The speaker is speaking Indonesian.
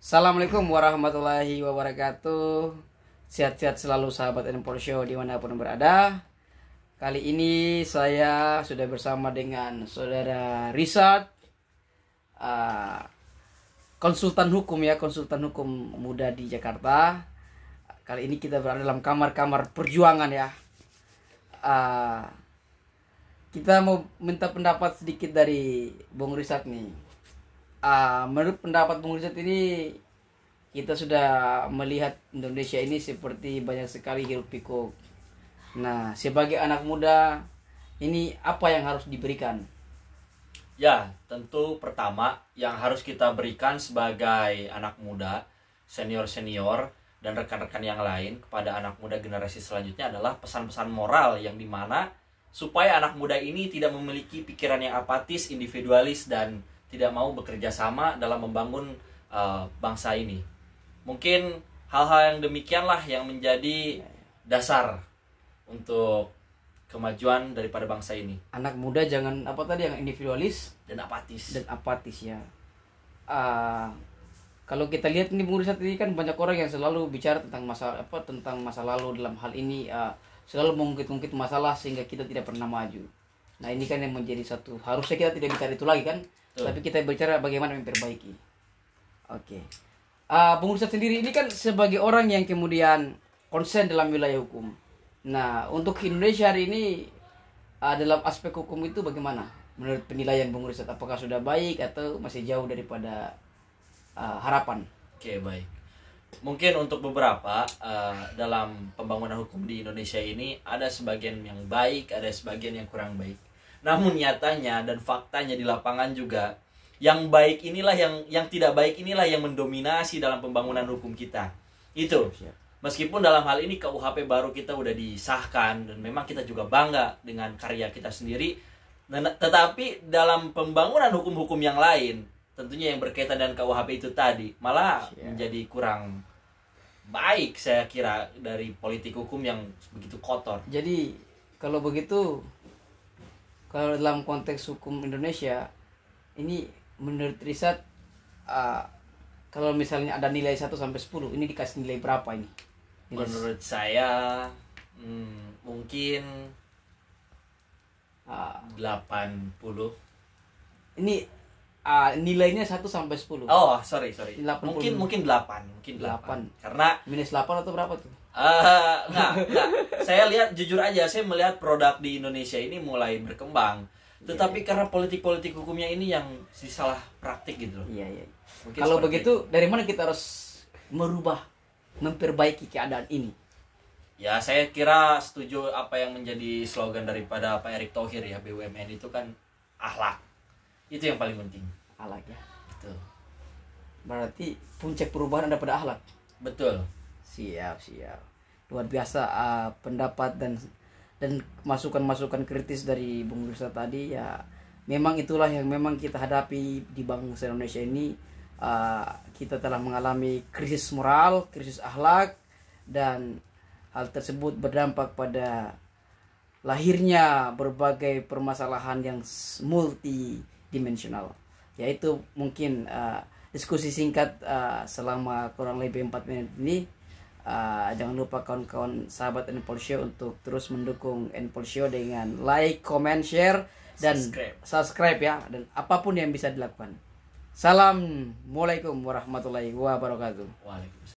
Assalamualaikum warahmatullahi wabarakatuh. Sehat-sehat selalu sahabat Npol Show dimanapun berada. Kali ini saya sudah bersama dengan saudara Richard, konsultan hukum muda di Jakarta. Kali ini kita berada dalam kamar-kamar perjuangan ya. Kita mau minta pendapat sedikit dari Bung Richard nih. Menurut pendapat Bung Richard ini, kita sudah melihat Indonesia ini seperti banyak sekali hiruk pikuk. Nah, sebagai anak muda, ini apa yang harus diberikan? Ya, tentu pertama yang harus kita berikan sebagai anak muda, senior-senior, dan rekan-rekan yang lain kepada anak muda generasi selanjutnya adalah pesan-pesan moral yang dimana supaya anak muda ini tidak memiliki pikiran yang apatis, individualis, dan tidak mau bekerja sama dalam membangun bangsa ini. Mungkin hal-hal yang demikianlah yang menjadi dasar untuk kemajuan daripada bangsa ini. Anak muda jangan yang individualis dan apatis. Ya. Kalau kita lihat ini Bung Richard ini kan banyak orang yang selalu bicara tentang masa lalu dalam hal ini, selalu mengungkit-ungkit masalah sehingga kita tidak pernah maju. Nah, ini kan yang menjadi satu, harusnya kita tidak bicara itu lagi kan. Tapi kita bicara bagaimana memperbaiki. Oke. Bung Richard sendiri ini kan sebagai orang yang kemudian konsen dalam wilayah hukum. Nah, untuk Indonesia hari ini dalam aspek hukum itu bagaimana? Menurut penilaian Bung Richard, apakah sudah baik atau masih jauh daripada harapan? Oke, baik. Mungkin untuk beberapa dalam pembangunan hukum di Indonesia ini ada sebagian yang baik, ada sebagian yang kurang baik. Namun nyatanya dan faktanya di lapangan juga yang baik inilah yang tidak baik inilah yang mendominasi dalam pembangunan hukum kita. Itu. Meskipun dalam hal ini KUHP baru kita udah disahkan dan memang kita juga bangga dengan karya kita sendiri. Tetapi dalam pembangunan hukum-hukum yang lain, tentunya yang berkaitan dengan KUHP itu tadi malah menjadi kurang baik saya kira dari politik hukum yang begitu kotor. Jadi kalau begitu, kalau dalam konteks hukum Indonesia ini menurut Richard, kalau misalnya ada nilai 1 sampai 10, ini dikasih nilai berapa ini? Menurut saya mungkin 80. Ini nilainya 1 sampai 10. Oh, sorry. 80. Mungkin 8. Karena minus 8 atau berapa tuh? Enggak. Saya lihat, jujur aja, saya melihat produk di Indonesia ini mulai berkembang. Tetapi karena politik-politik hukumnya ini yang salah praktik gitu loh. Iya. Kalau begitu, dari mana kita harus memperbaiki keadaan ini? Ya, saya kira setuju apa yang menjadi slogan daripada Pak Erick Thohir ya, BUMN itu kan akhlak. Itu yang paling penting. Akhlak ya. Betul. Berarti puncak perubahan ada pada akhlak. Betul. Siap. Luar biasa pendapat dan masukan-masukan kritis dari Bung Richard tadi ya. Memang itulah yang memang kita hadapi di bangsa Indonesia ini. Kita telah mengalami krisis moral, krisis akhlak, dan hal tersebut berdampak pada lahirnya berbagai permasalahan yang multidimensional. Yaitu mungkin diskusi singkat selama kurang lebih 4 menit ini. Jangan lupa kawan-kawan sahabat Npol Show untuk terus mendukung Npol Show dengan like, comment, share, dan subscribe ya, dan apapun yang bisa dilakukan. Assalamualaikum warahmatullahi wabarakatuh. Waalaikumsalam.